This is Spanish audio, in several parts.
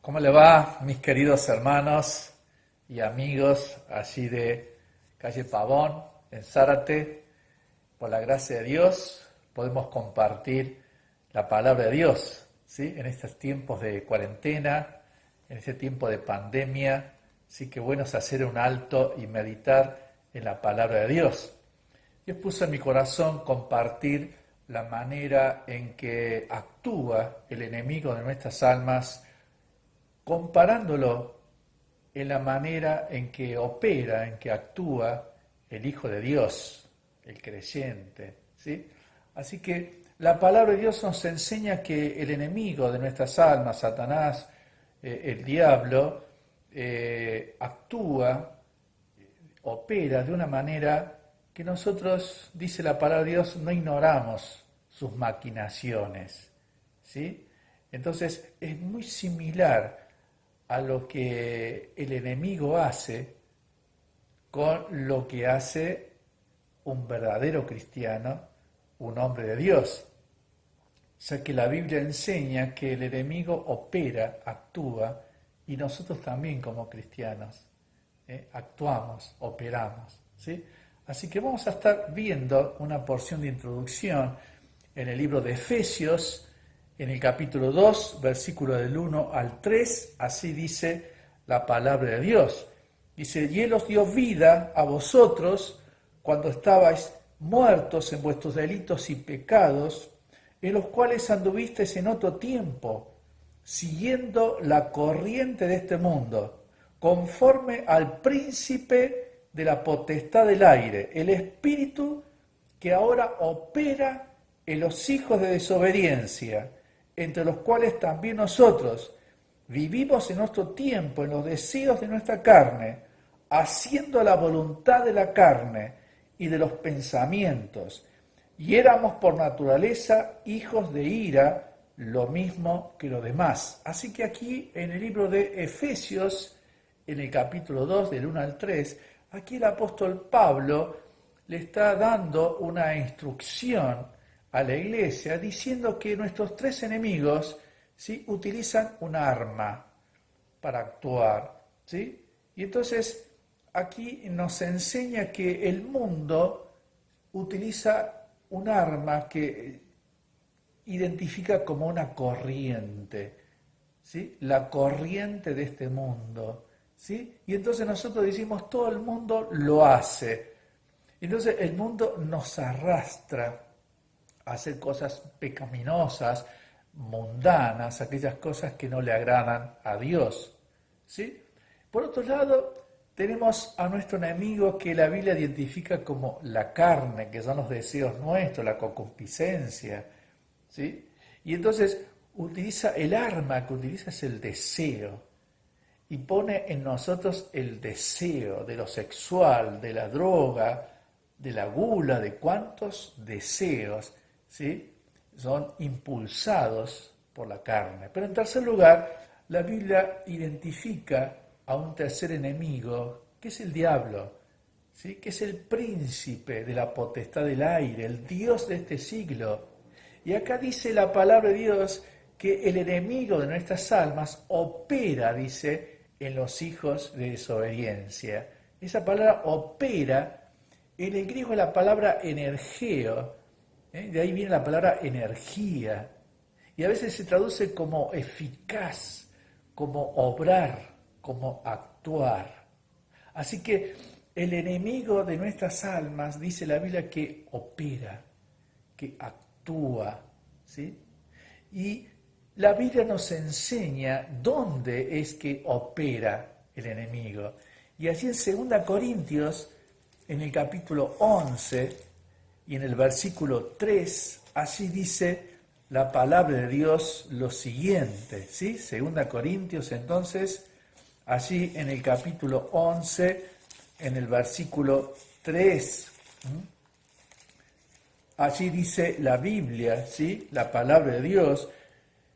¿Cómo le va, mis queridos hermanos y amigos allí de calle Pavón, en Zárate? Por la gracia de Dios podemos compartir la palabra de Dios, ¿sí? En estos tiempos de cuarentena, en este tiempo de pandemia, sí que bueno es hacer un alto y meditar en la palabra de Dios. Dios puso en mi corazón compartir la manera en que actúa el enemigo de nuestras almas, comparándolo en la manera en que opera, en que actúa el Hijo de Dios, el creyente, ¿sí? Así que la palabra de Dios nos enseña que el enemigo de nuestras almas, Satanás, el diablo, actúa, opera de una manera que nosotros, dice la palabra de Dios, no ignoramos sus maquinaciones, ¿sí? Entonces es muy similar a lo que el enemigo hace con lo que hace un verdadero cristiano, un hombre de Dios, ya que la Biblia enseña que el enemigo opera, actúa, y nosotros también como cristianos actuamos, operamos, ¿sí? Así que vamos a estar viendo una porción de introducción en el libro de Efesios, en el capítulo 2, versículo del 1 al 3, así dice la palabra de Dios. Dice, y Él os dio vida a vosotros cuando estabais muertos en vuestros delitos y pecados, en los cuales anduvisteis en otro tiempo, siguiendo la corriente de este mundo, conforme al príncipe de la potestad del aire, el espíritu que ahora opera en los hijos de desobediencia, entre los cuales también nosotros vivimos en nuestro tiempo en los deseos de nuestra carne, haciendo la voluntad de la carne y de los pensamientos, y éramos por naturaleza hijos de ira, lo mismo que los demás. Así que aquí en el libro de Efesios, en el capítulo 2, del 1 al 3, aquí el apóstol Pablo le está dando una instrucción a la iglesia diciendo que nuestros tres enemigos, ¿sí?, utilizan un arma para actuar, ¿sí? Y entonces aquí nos enseña que el mundo utiliza un arma que identifica como una corriente, ¿sí? La corriente de este mundo, ¿sí? Y entonces nosotros decimos, todo el mundo lo hace. Entonces el mundo nos arrastra a hacer cosas pecaminosas, mundanas, aquellas cosas que no le agradan a Dios, ¿sí? Por otro lado, tenemos a nuestro enemigo que la Biblia identifica como la carne, que son los deseos nuestros, la concupiscencia, ¿sí? Y entonces utiliza el arma que utiliza es el deseo y pone en nosotros el deseo de lo sexual, de la droga, de la gula, de cuántos deseos, ¿sí?, son impulsados por la carne. Pero en tercer lugar, la Biblia identifica a un tercer enemigo, que es el diablo, ¿sí?, que es el príncipe de la potestad del aire, el Dios de este siglo. Y acá dice la palabra de Dios que el enemigo de nuestras almas opera, dice, en los hijos de desobediencia. Esa palabra opera, en el griego es la palabra energeo, de ahí viene la palabra energía, y a veces se traduce como eficaz, como obrar, como actuar. Así que el enemigo de nuestras almas, dice la Biblia, que opera, que actúa, ¿sí? Y la Biblia nos enseña dónde es que opera el enemigo. Y allí en 2 Corintios, en el capítulo 11 y en el versículo 3, así dice la palabra de Dios lo siguiente, ¿sí? 2 Corintios, entonces, allí en el capítulo 11, en el versículo 3, allí dice la Biblia, ¿sí?, la palabra de Dios,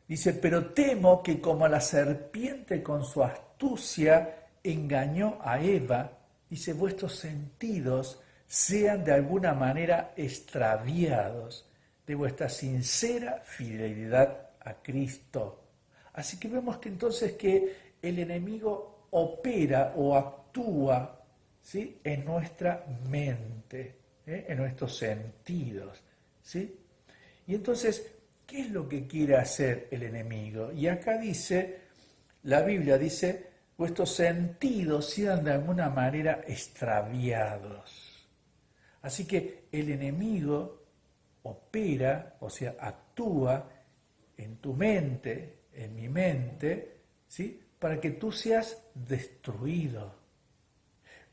dice, pero temo que como la serpiente con su astucia engañó a Eva, dice, vuestros sentidos sean de alguna manera extraviados de vuestra sincera fidelidad a Cristo. Así que vemos que entonces que el enemigo opera o actúa, ¿sí?, en nuestra mente, en nuestros sentidos, ¿sí? Y entonces, ¿qué es lo que quiere hacer el enemigo? Y acá dice, la Biblia dice, vuestros sentidos sean de alguna manera extraviados. Así que el enemigo opera, o sea, actúa en tu mente, en mi mente, ¿sí?, para que tú seas destruido.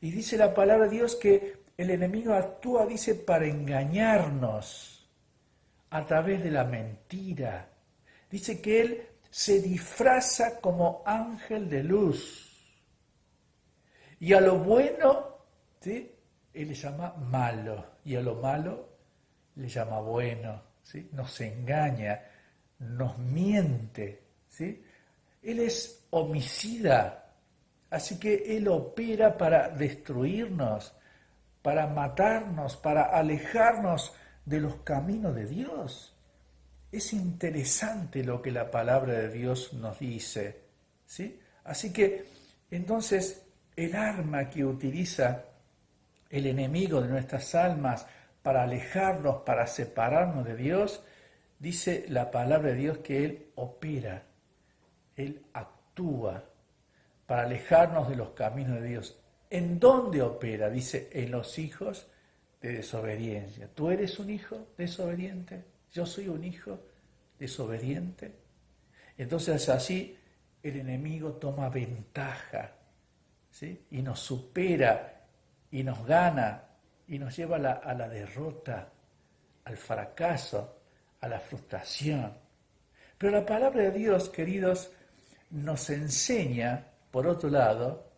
Y dice la palabra de Dios que el enemigo actúa, dice, para engañarnos a través de la mentira. Dice que él se disfraza como ángel de luz. Y a lo bueno, ¿sí?, él le llama malo. Y a lo malo le llama bueno. ¿Sí? Nos engaña, nos miente. ¿Sí? Él es homicida. Así que él opera para destruirnos, para matarnos, para alejarnos de los caminos de Dios. Es interesante lo que la palabra de Dios nos dice, ¿sí? Así que, entonces, el arma que utiliza el enemigo de nuestras almas para alejarnos, para separarnos de Dios, dice la palabra de Dios que Él opera, Él actúa para alejarnos de los caminos de Dios. ¿En dónde opera? Dice, en los hijos de desobediencia. ¿Tú eres un hijo desobediente? ¿Yo soy un hijo desobediente? Entonces así el enemigo toma ventaja, ¿sí?, y nos supera y nos gana y nos lleva a la derrota, al fracaso, a la frustración. Pero la palabra de Dios, queridos, nos enseña, por otro lado,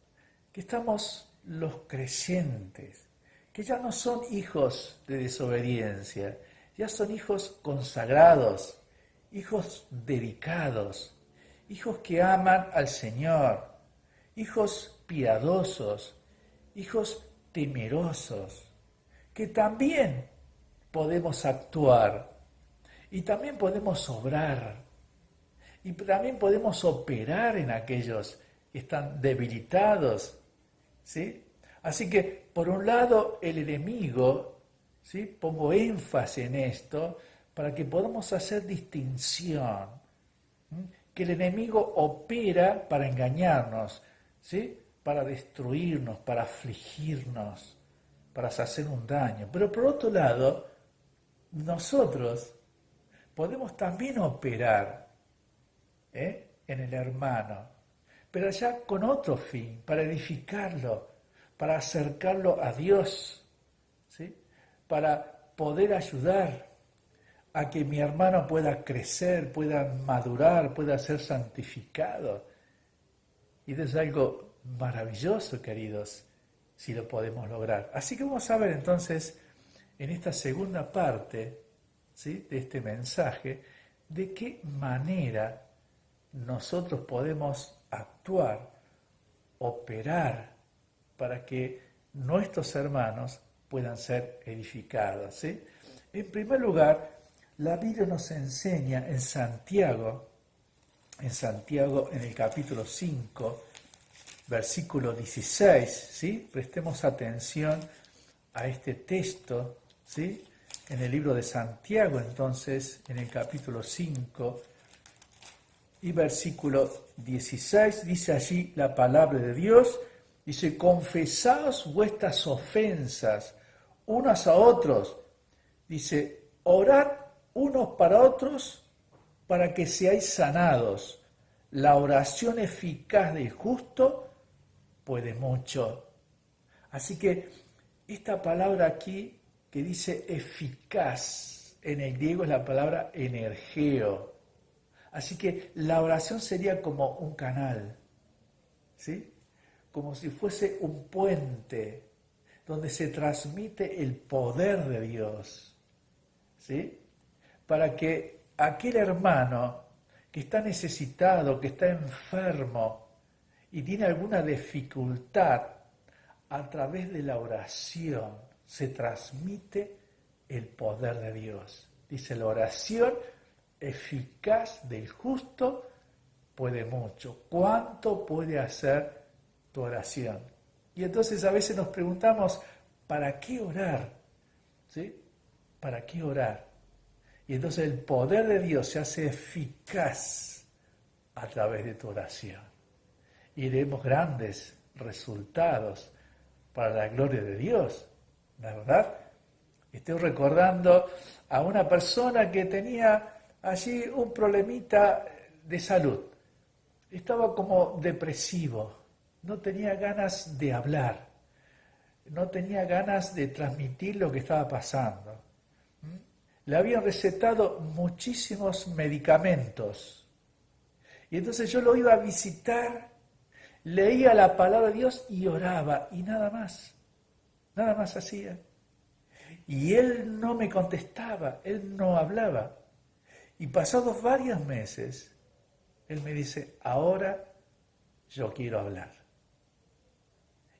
que estamos los creyentes, que ya no son hijos de desobediencia, ya son hijos consagrados, hijos dedicados, hijos que aman al Señor, hijos piadosos, hijos temerosos, que también podemos actuar y también podemos obrar y también podemos operar en aquellos que están debilitados, ¿sí? Así que, por un lado, el enemigo, ¿sí?, pongo énfasis en esto para que podamos hacer distinción, que el enemigo opera para engañarnos, ¿sí?, para destruirnos, para afligirnos, para hacer un daño. Pero por otro lado, nosotros podemos también operar en el hermano, pero ya con otro fin, para edificarlo, para acercarlo a Dios, ¿sí?, para poder ayudar a que mi hermano pueda crecer, pueda madurar, pueda ser santificado. Y eso es algo maravilloso, queridos, si lo podemos lograr. Así que vamos a ver entonces, en esta segunda parte, ¿sí?, de este mensaje, de qué manera nosotros podemos actuar, operar, para que nuestros hermanos puedan ser edificados, ¿sí? En primer lugar, la Biblia nos enseña en Santiago en el capítulo 5, versículo 16, ¿sí? Prestemos atención a este texto, ¿sí? En el libro de Santiago, entonces, en el capítulo 5 y versículo 16, dice allí la palabra de Dios, dice, confesaos vuestras ofensas unos a otros, dice, orad unos para otros para que seáis sanados. La oración eficaz del justo puede mucho. Así que esta palabra aquí que dice eficaz, en el griego es la palabra energeo. Así que la oración sería como un canal, ¿sí?, como si fuese un puente donde se transmite el poder de Dios, ¿sí?, para que aquel hermano que está necesitado, que está enfermo y tiene alguna dificultad, a través de la oración se transmite el poder de Dios. Dice, la oración eficaz del justo puede mucho. ¿Cuánto puede hacer tu oración? Y entonces a veces nos preguntamos, ¿para qué orar? ¿Sí? ¿Para qué orar? Y entonces el poder de Dios se hace eficaz a través de tu oración. Y veremos grandes resultados para la gloria de Dios, ¿no es verdad? Estoy recordando a una persona que tenía allí un problemita de salud. Estaba como depresivo, no tenía ganas de hablar, no tenía ganas de transmitir lo que estaba pasando. Le habían recetado muchísimos medicamentos. Y entonces yo lo iba a visitar, leía la palabra de Dios y oraba, y nada más hacía. Y él no me contestaba, él no hablaba. Y pasados varios meses, él me dice, ahora yo quiero hablar.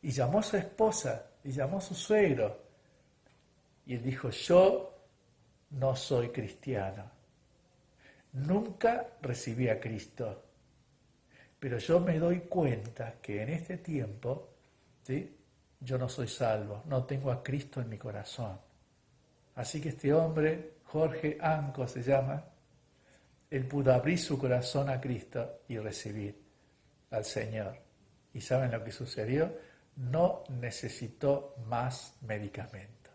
Y llamó a su esposa, y llamó a su suegro. Y él dijo, yo no soy cristiano. Nunca recibí a Cristo. Pero yo me doy cuenta que en este tiempo, ¿sí?, yo no soy salvo, no tengo a Cristo en mi corazón. Así que este hombre, Jorge Anco se llama, él pudo abrir su corazón a Cristo y recibir al Señor. ¿Y saben lo que sucedió? No necesitó más medicamentos.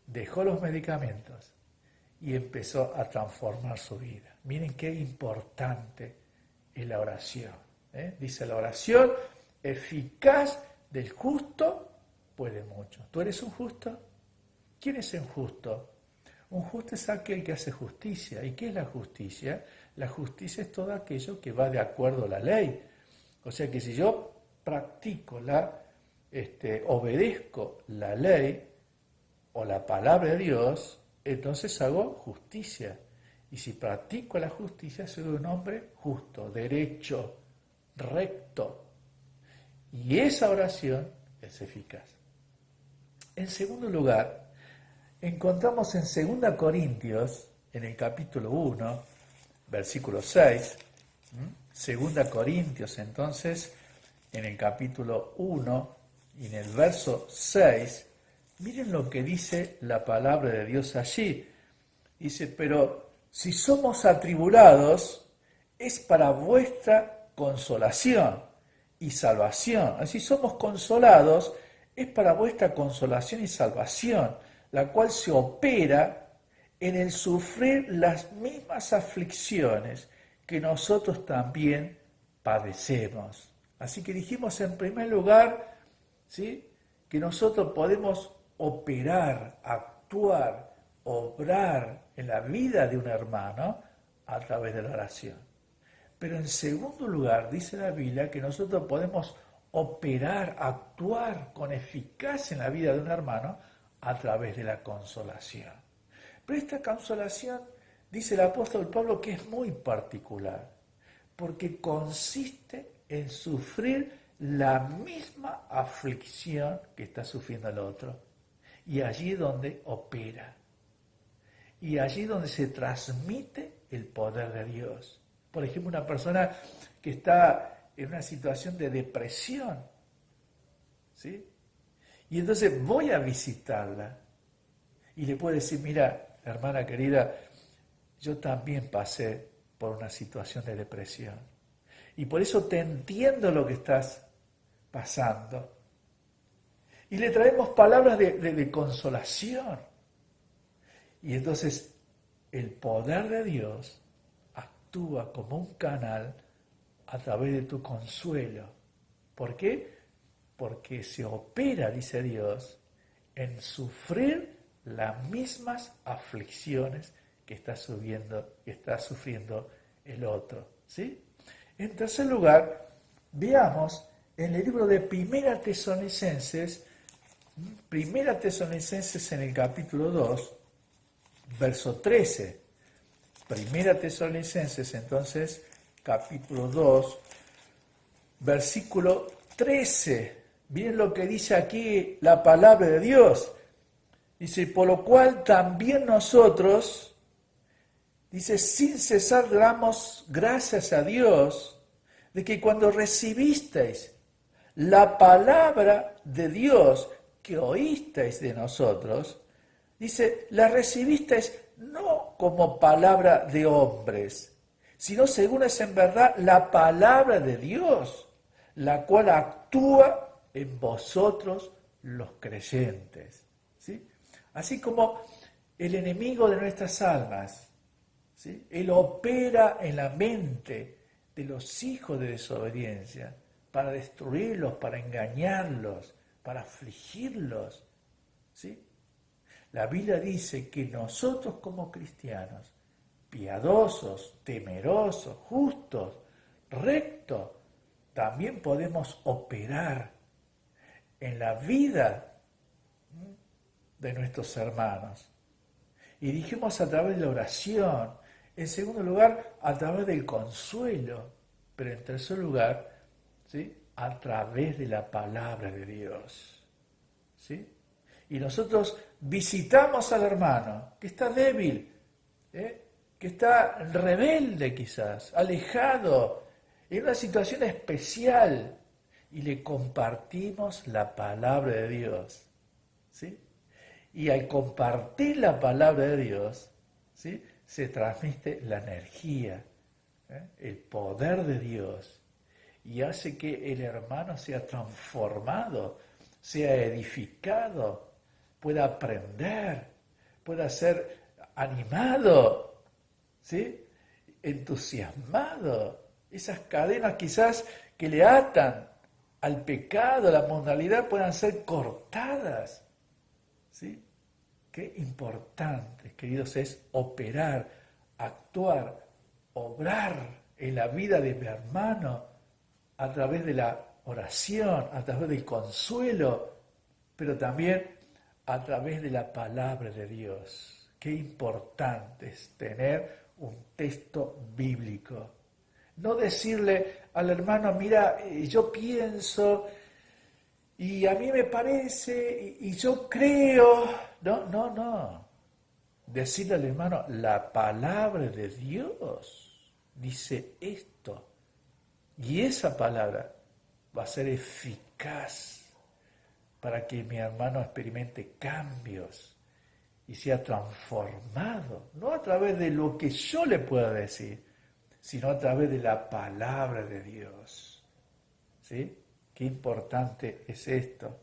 Dejó los medicamentos y empezó a transformar su vida. Miren qué importante es la oración. Dice la oración eficaz del justo puede mucho. ¿Tú eres un justo? ¿Quién es un justo? Un justo es aquel que hace justicia. ¿Y qué es la justicia? La justicia es todo aquello que va de acuerdo a la ley. O sea que si yo practico obedezco la ley o la palabra de Dios, entonces hago justicia. Y si practico la justicia, soy un hombre justo, derecho, recto. Y esa oración es eficaz. En segundo lugar, encontramos en 2 Corintios, en el capítulo 1, versículo 6, 2 Corintios entonces, en el capítulo 1 y en el verso 6, miren lo que dice la palabra de Dios allí. Dice, pero si somos atribulados, es para vuestra consolación y salvación. Así somos consolados, es para vuestra consolación y salvación, la cual se opera en el sufrir las mismas aflicciones que nosotros también padecemos. Así que dijimos en primer lugar, ¿sí?, que nosotros podemos operar, actuar, obrar en la vida de un hermano a través de la oración. Pero en segundo lugar, dice la Biblia que nosotros podemos operar, actuar con eficacia en la vida de un hermano a través de la consolación. Pero esta consolación, dice el apóstol Pablo, que es muy particular, porque consiste en sufrir la misma aflicción que está sufriendo el otro. Y allí donde opera. Y allí donde se transmite el poder de Dios. Por ejemplo, una persona que está en una situación de depresión, ¿sí?, y entonces voy a visitarla y le puedo decir, mira, hermana querida, yo también pasé por una situación de depresión. Y por eso te entiendo lo que estás pasando. Y le traemos palabras de consolación. Y entonces el poder de Dios actúa como un canal a través de tu consuelo. ¿Por qué? Porque se opera, dice Dios, en sufrir las mismas aflicciones que está sufriendo el otro. ¿Sí? En tercer lugar, veamos en el libro de Primera Tesalonicenses en el capítulo 2, verso 13. Primera Tesalonicenses, entonces, capítulo 2, versículo 13. Miren lo que dice aquí la palabra de Dios. Dice, por lo cual también nosotros, dice, sin cesar damos gracias a Dios de que cuando recibisteis la palabra de Dios que oísteis de nosotros, dice, la recibisteis no como palabra de hombres, sino según es en verdad la palabra de Dios, la cual actúa en vosotros los creyentes. ¿Sí? Así como el enemigo de nuestras almas, ¿sí? Él opera en la mente de los hijos de desobediencia para destruirlos, para engañarlos, para afligirlos. ¿Sí? La Biblia dice que nosotros como cristianos, piadosos, temerosos, justos, rectos, también podemos operar en la vida de nuestros hermanos. Y dijimos a través de la oración, en segundo lugar, a través del consuelo, pero en tercer lugar, ¿sí? A través de la palabra de Dios. ¿Sí? Y nosotros visitamos al hermano que está débil, que está rebelde quizás, alejado, en una situación especial, y le compartimos la palabra de Dios. ¿Sí? Y al compartir la palabra de Dios, ¿sí? Se transmite la energía, el poder de Dios, y hace que el hermano sea transformado, sea edificado, pueda aprender, pueda ser animado, ¿sí? Entusiasmado. Esas cadenas quizás que le atan al pecado, a la moralidad, puedan ser cortadas. ¿Sí? Qué importante, queridos, es operar, actuar, obrar en la vida de mi hermano a través de la oración, a través del consuelo, pero también a través de la palabra de Dios. Qué importante es tener un texto bíblico. No decirle al hermano, mira, yo pienso y a mí me parece y yo creo. No. Decirle al hermano, la palabra de Dios dice esto. Y esa palabra va a ser eficaz para que mi hermano experimente cambios y sea transformado, no a través de lo que yo le pueda decir, sino a través de la palabra de Dios. ¿Sí? Qué importante es esto.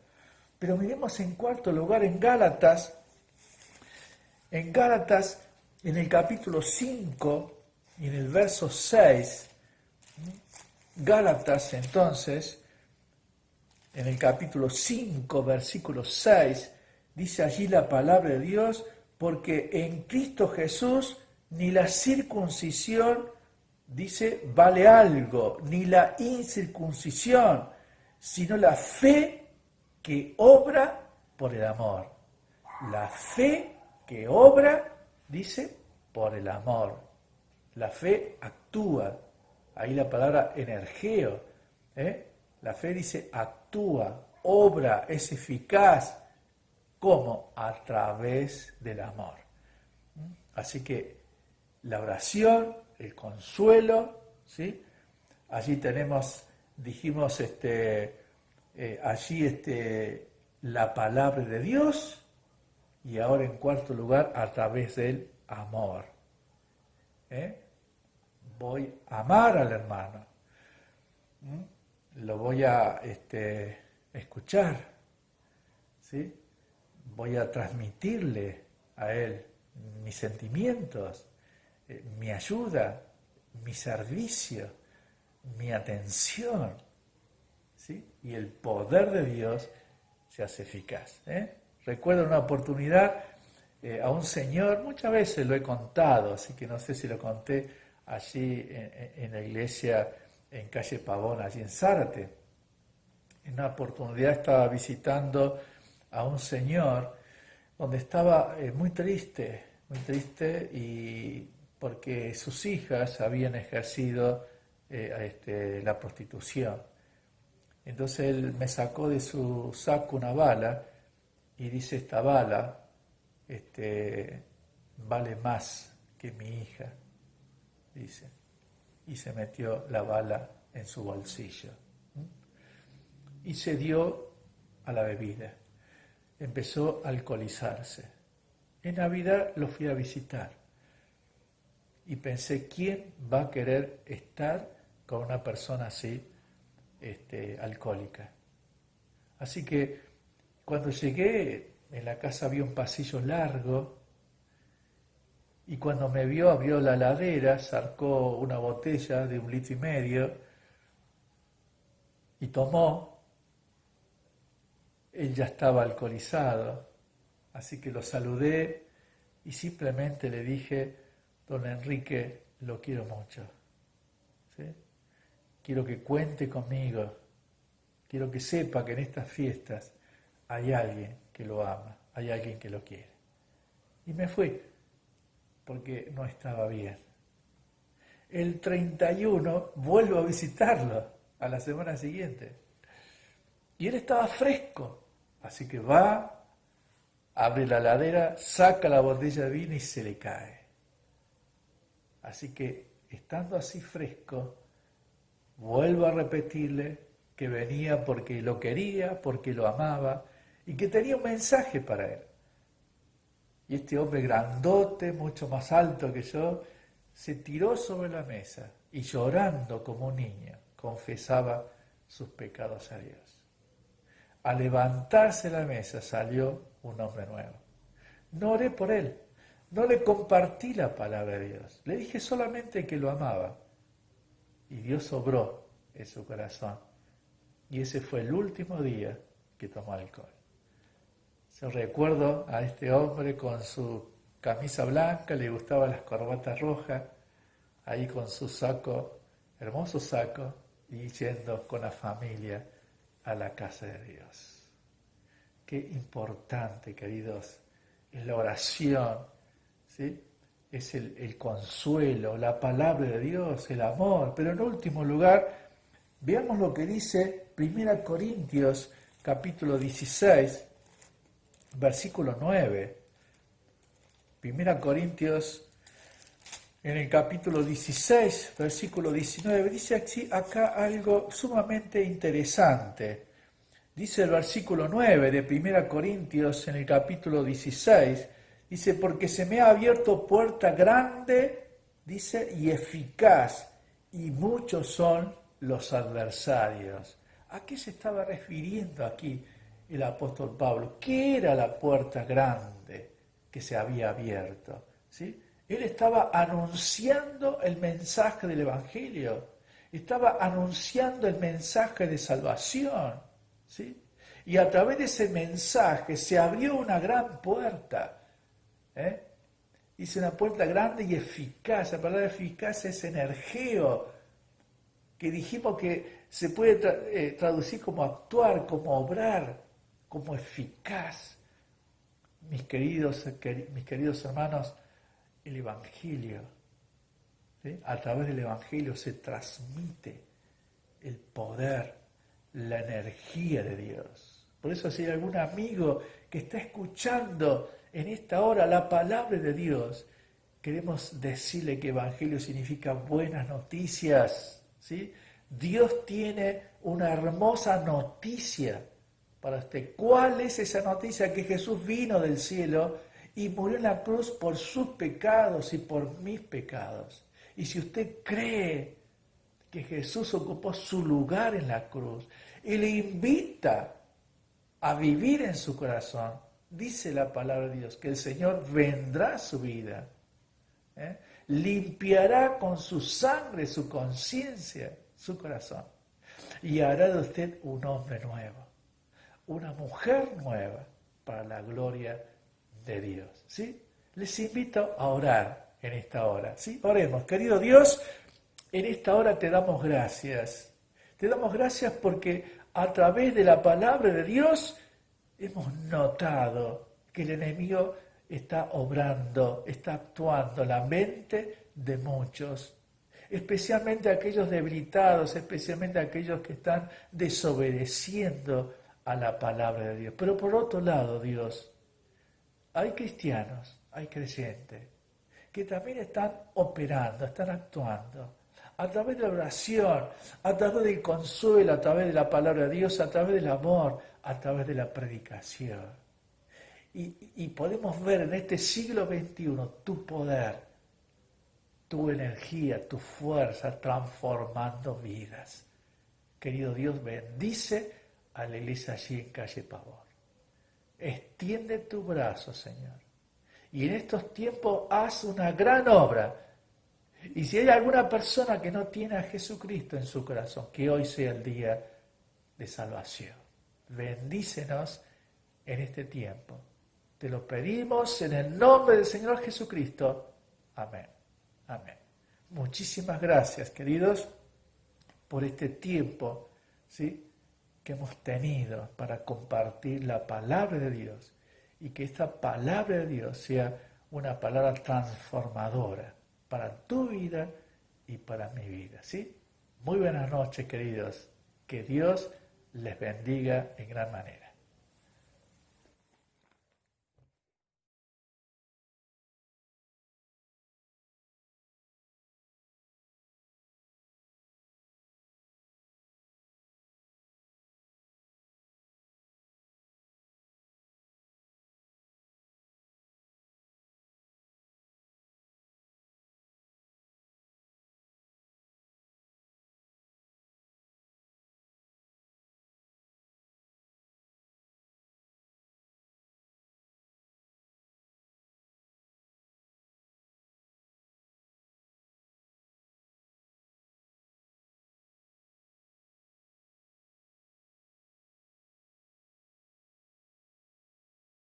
Pero miremos en cuarto lugar en Gálatas, en el capítulo 5 y en el verso 6, Gálatas entonces, en el capítulo 5, versículo 6, dice allí la palabra de Dios, porque en Cristo Jesús ni la circuncisión, dice, vale algo, ni la incircuncisión, sino la fe que obra por el amor. La fe que obra, dice, por el amor. La fe actúa. Ahí la palabra energeo. La fe dice actúa, obra, es eficaz. ¿Cómo? A través del amor. Así que la oración, el consuelo, ¿sí? Allí tenemos, dijimos, la palabra de Dios, y ahora en cuarto lugar, a través del amor. Voy a amar al hermano, lo voy a escuchar, ¿sí? Voy a transmitirle a él mis sentimientos, mi ayuda, mi servicio, mi atención, ¿sí? Y el poder de Dios se hace eficaz. Recuerdo una oportunidad a un señor, muchas veces lo he contado, así que no sé si lo conté allí en la iglesia en calle Pavón, allí en Zárate. En una oportunidad estaba visitando a un señor donde estaba muy triste, y porque sus hijas habían ejercido la prostitución. Entonces él me sacó de su saco una bala y dice, esta bala vale más que mi hija. dice, y se metió la bala en su bolsillo. Y se dio a la bebida. Empezó a alcoholizarse. En Navidad lo fui a visitar y pensé, ¿quién va a querer estar con una persona así, alcohólica? Así que cuando llegué, en la casa había un pasillo largo y cuando me vio, abrió la heladera, sacó una botella de 1,5 litros y tomó. Él ya estaba alcoholizado, así que lo saludé y simplemente le dije, don Enrique, lo quiero mucho, ¿sí? Quiero que cuente conmigo, quiero que sepa que en estas fiestas hay alguien que lo ama, hay alguien que lo quiere. Y me fui, porque no estaba bien. El 31 vuelvo a visitarlo, a la semana siguiente, y él estaba fresco. Así que va, abre la heladera, saca la botella de vino y se le cae. Así que, estando así fresco, vuelvo a repetirle que venía porque lo quería, porque lo amaba y que tenía un mensaje para él. Y este hombre grandote, mucho más alto que yo, se tiró sobre la mesa y llorando como un niño, confesaba sus pecados a Dios. Al levantarse la mesa salió un hombre nuevo. No oré por él, no le compartí la palabra de Dios, le dije solamente que lo amaba. Y Dios obró en su corazón. Y ese fue el último día que tomó alcohol. Yo recuerdo a este hombre con su camisa blanca, le gustaban las corbatas rojas, ahí con su saco, hermoso saco, y yendo con la familia a la casa de Dios. Qué importante, queridos, es la oración, ¿sí? Es el consuelo, la palabra de Dios, el amor. Pero en último lugar, veamos lo que dice 1 Corintios capítulo 16, versículo 9. 1 Corintios en el capítulo 16, versículo 19, dice acá algo sumamente interesante. Dice el versículo 9 de 1 Corintios en el capítulo 16, dice, porque se me ha abierto puerta grande, dice, y eficaz, y muchos son los adversarios. ¿A qué se estaba refiriendo aquí el apóstol Pablo? ¿Qué era la puerta grande que se había abierto? ¿Sí? Él estaba anunciando el mensaje del Evangelio, estaba anunciando el mensaje de salvación, ¿sí? Y a través de ese mensaje se abrió una gran puerta, Dice una puerta grande y eficaz. La palabra eficaz es energeo, que dijimos que se puede traducir como actuar, como obrar, como eficaz. Mis queridos hermanos, el Evangelio, ¿sí? A través del Evangelio se transmite el poder, la energía de Dios. Por eso si hay algún amigo que está escuchando en esta hora la palabra de Dios, queremos decirle que Evangelio significa buenas noticias, ¿sí? Dios tiene una hermosa noticia para usted. ¿Cuál es esa noticia? Que Jesús vino del cielo y murió en la cruz por sus pecados y por mis pecados. Y si usted cree que Jesús ocupó su lugar en la cruz y le invita a vivir en su corazón, dice la palabra de Dios que el Señor vendrá a su vida, limpiará con su sangre su conciencia, su corazón, y hará de usted un hombre nuevo, una mujer nueva para la gloria de Dios, ¿sí? Les invito a orar en esta hora, ¿sí? Oremos. Querido Dios, en esta hora te damos gracias. Te damos gracias porque a través de la palabra de Dios hemos notado que el enemigo está obrando, está actuando en la mente de muchos, especialmente aquellos debilitados, especialmente aquellos que están desobedeciendo a la palabra de Dios. Pero por otro lado, Dios, hay cristianos, hay creyentes que también están operando, están actuando. A través de la oración, a través del consuelo, a través de la palabra de Dios, a través del amor, a través de la predicación. Y podemos ver en este siglo XXI tu poder, tu energía, tu fuerza transformando vidas. Querido Dios, bendice a la iglesia allí en calle Pavón. Extiende tu brazo, Señor. Y en estos tiempos haz una gran obra. Y si hay alguna persona que no tiene a Jesucristo en su corazón, que hoy sea el día de salvación. Bendícenos en este tiempo. Te lo pedimos en el nombre del Señor Jesucristo. Amén. Amén. Muchísimas gracias, queridos, por este tiempo, ¿sí?, que hemos tenido para compartir la palabra de Dios y que esta palabra de Dios sea una palabra transformadora para tu vida y para mi vida, ¿sí? Muy buenas noches, queridos. Que Dios les bendiga en gran manera.